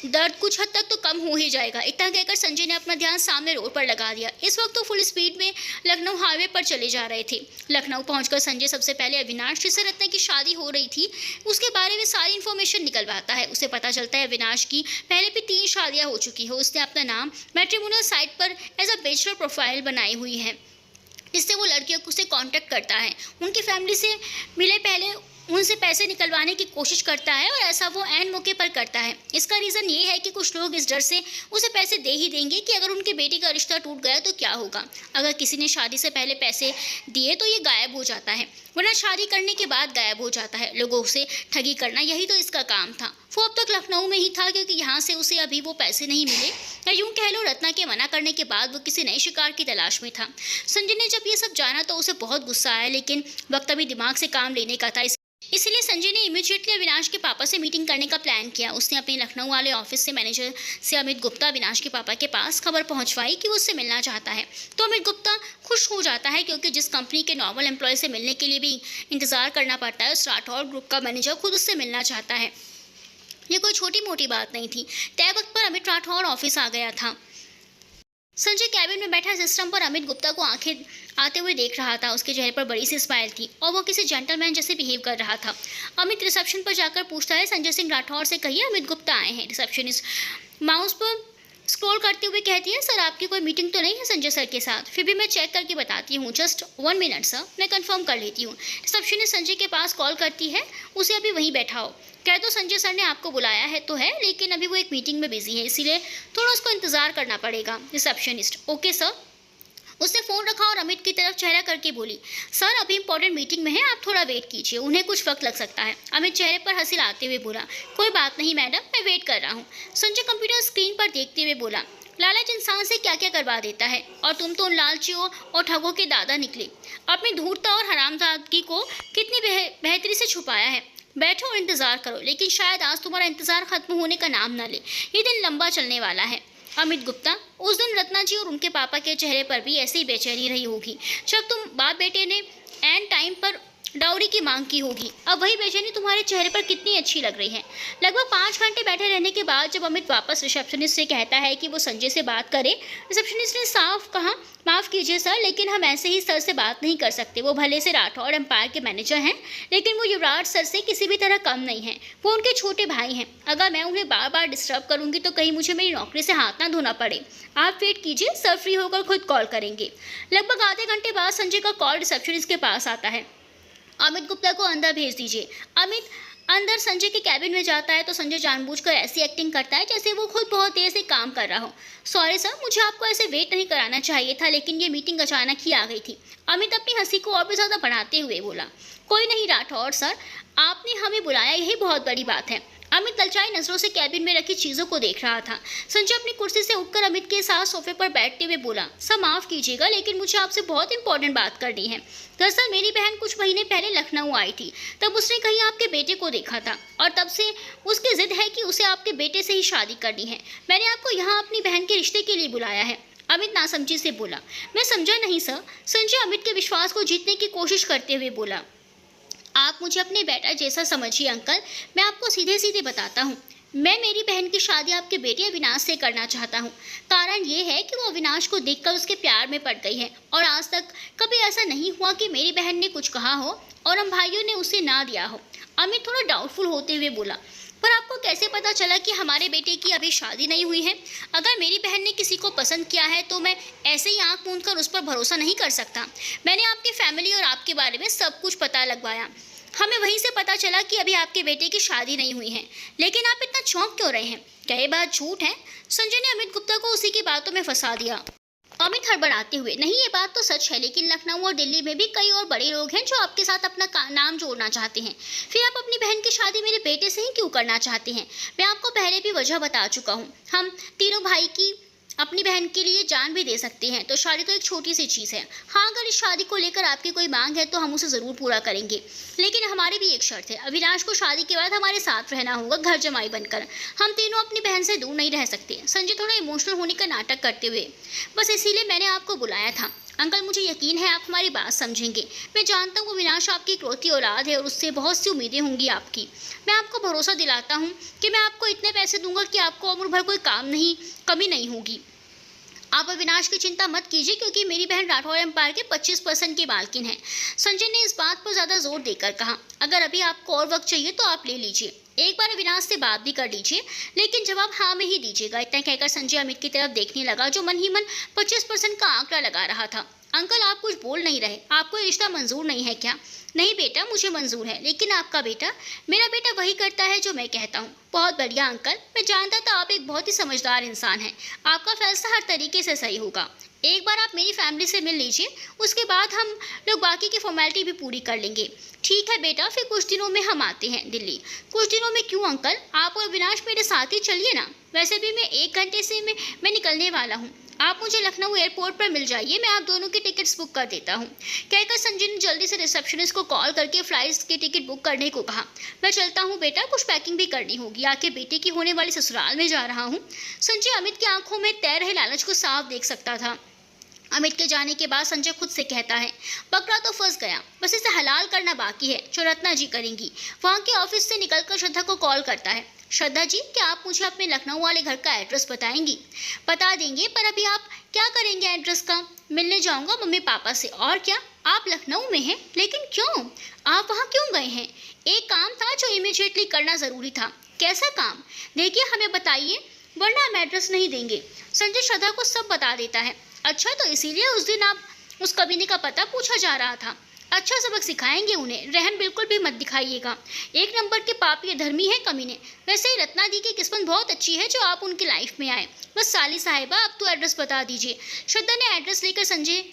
दर्द कुछ हद तक तो कम हो ही जाएगा। इतना कहकर संजय ने अपना ध्यान सामने रोड पर लगा दिया। इस वक्त तो फुल स्पीड में लखनऊ हाईवे पर चले जा रहे थे। लखनऊ पहुंचकर संजय सबसे पहले अविनाश जिससे रत्ना की शादी हो रही थी उसके बारे में सारी इन्फॉर्मेशन निकलवाता है। उसे पता चलता है अविनाश की पहले भी 3 शादियाँ हो चुकी हो। उसने अपना नाम मैट्रिमोनियल साइट पर एज अ बैचलर प्रोफाइल बनाई हुई है, जिससे वो लड़कियों को से कांटेक्ट करता है, उनकी फैमिली से मिले पहले उनसे पैसे निकलवाने की कोशिश करता है, और ऐसा वो एंड मौके पर करता है। इसका रीज़न ये है कि कुछ लोग इस डर से उसे पैसे दे ही देंगे कि अगर उनके बेटी का रिश्ता टूट गया तो क्या होगा। अगर किसी ने शादी से पहले पैसे दिए तो ये गायब हो जाता है, वरना शादी करने के बाद गायब हो जाता है। लोगों से ठगी करना यही तो इसका काम था। वो अब तक लखनऊ में ही था क्योंकि यहाँ से उसे अभी वो पैसे नहीं मिले, या यूँ कह लो रत्ना के मना करने के बाद वो किसी नए शिकार की तलाश में था। संजय ने जब ये सब जाना तो उसे बहुत गुस्सा आया, लेकिन वक्त अभी दिमाग से काम लेने का था। इसलिए संजय ने इमीडिएटली अविनाश के पापा से मीटिंग करने का प्लान किया। उसने अपने लखनऊ वाले ऑफिस से मैनेजर से अमित गुप्ता अविनाश के पापा के पास खबर पहुंचवाई कि वो उससे मिलना चाहता है। तो अमित गुप्ता खुश हो जाता है, क्योंकि जिस कंपनी के नॉर्मल एम्प्लॉय से मिलने के लिए भी इंतज़ार करना पड़ता है, उस राठौर ग्रुप का मैनेजर खुद उससे मिलना चाहता है। ये कोई छोटी मोटी बात नहीं थी। तय वक्त पर अमित राठौर ऑफिस आ गया था। संजय कैबिन में बैठा सिस्टम पर अमित गुप्ता को आंखें आते हुए देख रहा था। उसके चेहरे पर बड़ी सी स्माइल थी और वो किसी जेंटलमैन जैसे बिहेव कर रहा था। अमित रिसेप्शन पर जाकर पूछता है, संजय सिंह राठौर से कहिए अमित गुप्ता आए हैं। रिसेप्शनिस्ट माउस पर स्क्रॉल करते हुए कहती है, सर आपकी कोई मीटिंग तो नहीं है संजय सर के साथ? फिर भी मैं चेक करके बताती हूँ, जस्ट 1 मिनट सर, मैं कंफर्म कर लेती हूँ। रिसेप्शनिस्ट संजय के पास कॉल करती है, उसे अभी वहीं बैठा हो। कह तो संजय सर ने आपको बुलाया है तो है, लेकिन अभी वो एक मीटिंग में बिजी है, इसीलिए थोड़ा उसको इंतज़ार करना पड़ेगा। Receptionist, okay sir. उसने फ़ोन रखा और अमित की तरफ चेहरा करके बोली, सर अभी इंपॉर्टेंट मीटिंग में है, आप थोड़ा वेट कीजिए, उन्हें कुछ वक्त लग सकता है। अमित चेहरे पर हंसी लाते हुए बोला, कोई बात नहीं मैडम, मैं वेट कर रहा हूँ। संजय कंप्यूटर स्क्रीन पर देखते हुए बोला, लालच इंसान से क्या क्या करवा देता है, और तुम तो उन लालचियों और ठगों के दादा निकले। अपनी धूर्तता और हरामजादगी को कितनी बेहतरी से छुपाया है। बैठो और इंतज़ार करो, लेकिन शायद आज तुम्हारा इंतज़ार खत्म होने का नाम ना ले। ये दिन लंबा चलने वाला है। अमित गुप्ता, उस दिन रत्ना जी और उनके पापा के चेहरे पर भी ऐसी ही बेचैनी रही होगी जब तुम बाप बेटे ने एंड टाइम पर डाउरी की मांग की होगी। अब वही बेचैनी तुम्हारे चेहरे पर कितनी अच्छी लग रही है। लगभग 5 घंटे बैठे रहने के बाद जब अमित वापस रिसेप्शनिस्ट से कहता है कि वो संजय से बात करे, रिसेप्शनिस्ट ने साफ कहा, माफ़ कीजिए सर, लेकिन हम ऐसे ही सर से बात नहीं कर सकते। वो भले से राठौर एम्पायर के मैनेजर हैं, लेकिन वो युवराज सर से किसी भी तरह कम नहीं हैं। वो उनके छोटे भाई हैं। अगर मैं उन्हें बार बार डिस्टर्ब करूंगी तो कहीं मुझे मेरी नौकरी से हाथ ना धोना पड़े। आप वेट कीजिए, सर फ्री होकर खुद कॉल करेंगे। लगभग आधे घंटे बाद संजय का कॉल रिसेप्शनिस्ट के पास आता है, अमित गुप्ता को अंदर भेज दीजिए। अमित अंदर संजय के कैबिन में जाता है तो संजय जानबूझकर ऐसी एक्टिंग करता है जैसे वो खुद बहुत देर से काम कर रहा हो। सॉरी सर, मुझे आपको ऐसे वेट नहीं कराना चाहिए था, लेकिन ये मीटिंग अचानक ही आ गई थी। अमित अपनी हंसी को और भी ज़्यादा बढ़ाते हुए बोला, कोई नहीं राठौर सर, आपने हमें बुलाया, यही बहुत बड़ी बात है। अमित ललचाई नजरों से कैबिन में रखी चीजों को देख रहा था। संजय अपनी कुर्सी से उठकर अमित के साथ सोफे पर बैठते हुए बोला, सर माफ कीजिएगा लेकिन मुझे आपसे बहुत इंपॉर्टेंट बात करनी है। दरअसल मेरी बहन कुछ महीने पहले लखनऊ आई थी, तब उसने कहीं आपके बेटे को देखा था और तब से उसकी जिद है कि उसे आपके बेटे से ही शादी करनी है। मैंने आपको यहाँ अपनी बहन के रिश्ते के लिए बुलाया है। अमित नासमझी से बोला। मैं समझा नहीं सर। संजय अमित के विश्वास को जीतने की कोशिश करते हुए बोला, आप मुझे अपने बेटा जैसा समझिए अंकल। मैं आपको सीधे सीधे बताता हूँ, मैं मेरी बहन की शादी आपके बेटे अविनाश से करना चाहता हूँ। कारण ये है कि वो अविनाश को देखकर उसके प्यार में पड़ गई है और आज तक कभी ऐसा नहीं हुआ कि मेरी बहन ने कुछ कहा हो और हम भाइयों ने उसे ना दिया हो। अमित थोड़ा डाउटफुल होते हुए बोला, पर आपको कैसे पता चला कि हमारे बेटे की अभी शादी नहीं हुई है? अगर मेरी बहन ने किसी को पसंद किया है तो मैं ऐसे ही आंख मूंद कर उस पर भरोसा नहीं कर सकता। मैंने आपकी फैमिली और आपके बारे में सब कुछ पता लगवाया। हमें वहीं से पता चला कि अभी आपके बेटे की शादी नहीं हुई है। लेकिन आप इतना चौंक क्यों रहे हैं? क्या ये बात झूठ है? संजय ने अमित गुप्ता को उसी की बातों में फंसा दिया। अमित हड़बड़ाते हुए, नहीं ये बात तो सच है, लेकिन लखनऊ और दिल्ली में भी कई और बड़े लोग हैं जो आपके साथ अपना नाम जोड़ना चाहते हैं। फिर आप अपनी बहन की शादी मेरे बेटे से ही क्यों करना चाहते हैं? मैं आपको पहले भी वजह बता चुका हूँ। हम तीनों भाई की अपनी बहन के लिए जान भी दे सकते हैं, तो शादी तो एक छोटी सी चीज़ है। हाँ, अगर इस शादी को लेकर आपकी कोई मांग है तो हम उसे ज़रूर पूरा करेंगे, लेकिन हमारी भी एक शर्त है। अविनाश को शादी के बाद हमारे साथ रहना होगा, घर जमाई बनकर। हम तीनों अपनी बहन से दूर नहीं रह सकते। संजय थोड़ा इमोशनल होने का नाटक करते हुए, बस इसीलिए मैंने आपको बुलाया था। अंकल, मुझे यकीन है आप हमारी बात समझेंगे। मैं जानता हूँ अविनाश आपकी इकलौती औलाद है और उससे बहुत सी उम्मीदें होंगी आपकी। मैं आपको भरोसा दिलाता हूँ कि मैं आपको इतने पैसे दूंगा कि आपको उम्र भर कोई कमी नहीं होगी। आप अविनाश की चिंता मत कीजिए, क्योंकि मेरी बहन राठौर एम्पायर के 25% की मालकिन है। संजय ने इस बात पर ज़्यादा जोर देकर कहा, अगर अभी आपको और वक्त चाहिए तो आप ले लीजिए। एक बार अविनाश से बात भी कर लीजिए, लेकिन जवाब हाँ में ही दीजिएगा। इतना कहकर संजय अमित की तरफ देखने लगा, जो मन ही मन 25% का आंकड़ा लगा रहा था। अंकल, आप कुछ बोल नहीं रहे। आपको ये रिश्ता मंजूर नहीं है क्या? नहीं बेटा, मुझे मंजूर है, लेकिन आपका बेटा, मेरा बेटा वही करता है जो मैं कहता हूँ। बहुत बढ़िया अंकल, मैं जानता था आप एक बहुत ही समझदार इंसान हैं। आपका फैसला हर तरीके से सही होगा। एक बार आप मेरी फैमिली से मिल लीजिए, उसके बाद हम लोग बाकी की फॉर्मेलिटी भी पूरी कर लेंगे। ठीक है बेटा, फिर कुछ दिनों में हम आते हैं दिल्ली। कुछ दिनों में क्यों अंकल? आप और अविनाश मेरे साथ ही चलिए ना। वैसे भी मैं 1 घंटे से मैं निकलने वाला हूँ। आप मुझे लखनऊ एयरपोर्ट पर मिल जाइए, मैं आप दोनों की टिकट्स बुक कर देता हूँ। कहकर संजय ने जल्दी से रिसेप्शनिस्ट को कॉल करके फ्लाइट्स की टिकट बुक करने को कहा। मैं चलता हूँ बेटा, कुछ पैकिंग भी करनी होगी, आके बेटे की होने वाली ससुराल में जा रहा हूँ। संजय अमित की आंखों में तैर रहे लालच को साफ देख सकता था। अमित के जाने के बाद संजय खुद से कहता है, बकरा तो फंस गया, बस इसे हलाल करना बाकी है, जो रत्ना जी करेंगी। वहाँ के ऑफिस से निकलकर श्रद्धा को कॉल करता है। श्रद्धा जी, क्या आप मुझे अपने लखनऊ वाले घर का एड्रेस बताएंगी? बता देंगे, पर अभी आप क्या करेंगे एड्रेस का? मिलने जाऊंगा मम्मी पापा से। और क्या? आप लखनऊ में हैं, लेकिन क्यों? आप वहाँ क्यों गए हैं? एक काम था जो इमीडिएटली करना ज़रूरी था। कैसा काम? देखिए, हमें बताइए, वरना हम एड्रेस नहीं देंगे। संजय श्रद्धा को सब बता देता है। अच्छा, तो इसीलिए उस दिन आप उस कमीने का पता पूछा जा रहा था। अच्छा सबक सिखाएंगे उन्हें, रहम बिल्कुल भी मत दिखाइएगा। 1 नंबर के पापी धर्मी है कमीने। वैसे ही रत्ना दी की किस्मत बहुत अच्छी है जो आप उनकी लाइफ में आए। बस साली साहिबा, अब तो एड्रेस बता दीजिए। श्रद्धा ने एड्रेस लेकर संजय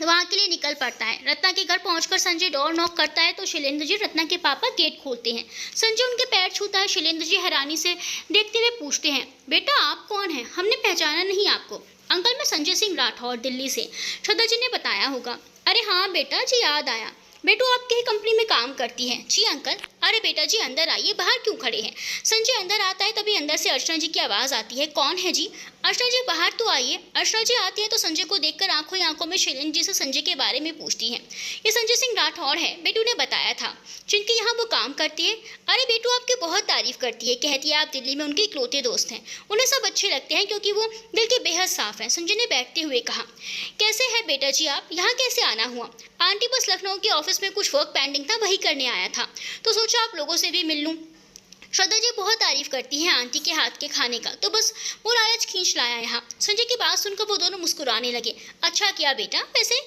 वहाँ के लिए निकल पड़ता है। रत्ना के घर पहुंचकर संजय डोर नॉक करता है तो शैलेंद्र जी, रत्ना के पापा, गेट खोलते हैं। संजय उनके पैर छूता है। शैलेंद्र जी हैरानी से देखते हुए पूछते हैं, बेटा आप कौन हैं? हमने पहचाना नहीं आपको। अंकल, मैं संजय सिंह राठौर, दिल्ली से। श्रद्धा जी ने बताया होगा। अरे हाँ बेटा जी, याद आया। बेटू आपके ही कंपनी में काम करती है। जी अंकल। अरे बेटा जी, अंदर आइए, बाहर क्यों खड़े हैं? संजय अंदर आता है, तभी अंदर से अर्चना जी की आवाज़ आती है। कौन है जी? अर्चना जी बाहर तो आइए। अर्चना जी आती है तो संजय को देखकर आंखों ही आंखों में शैलेंद्र जी से संजय के बारे में पूछती हैं। ये संजय सिंह राठौर है, बेटू ने बताया था, जिनके यहाँ वो काम करती है। अरे बेटू आपकी बहुत तारीफ करती है, कहती है आप दिल्ली में उनके इकलौते दोस्त हैं। उन्हें सब अच्छे लगते हैं क्योंकि वो दिल के बेहद साफ हैं। संजय ने बैठते हुए कहा, कैसे है बेटा जी आप? यहाँ कैसे आना हुआ? आंटी, बस लखनऊ के ऑफिस में कुछ वर्क पेंडिंग था, वही करने आया था, तो सोचा आप लोगों से भी मिल लूँ। श्रद्धा जी बहुत तारीफ करती हैं आंटी के हाथ के खाने का, तो बस वो लालच खींच लाया यहाँ। संजय की बात सुनकर वो दोनों मुस्कुराने लगे। अच्छा किया बेटा। वैसे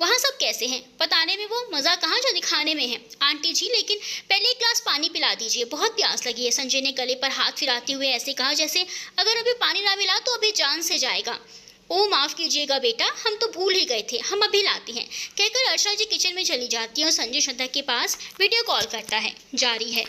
वहाँ सब कैसे हैं? बताने में वो मज़ा कहाँ जो दिखाने में है। आंटी जी, लेकिन पहले 1 गिलास पानी पिला दीजिए, बहुत प्यास लगी है। संजय ने गले पर हाथ फिराते हुए ऐसे कहा जैसे अगर अभी पानी ना मिला तो अभी जान से जाएगा। ओ माफ़ कीजिएगा बेटा, हम तो भूल ही गए थे, हम अभी लाते हैं, कहकर अर्चना जी किचन में चली जाती है और संजय श्रद्धा के पास वीडियो कॉल करता है। जारी है।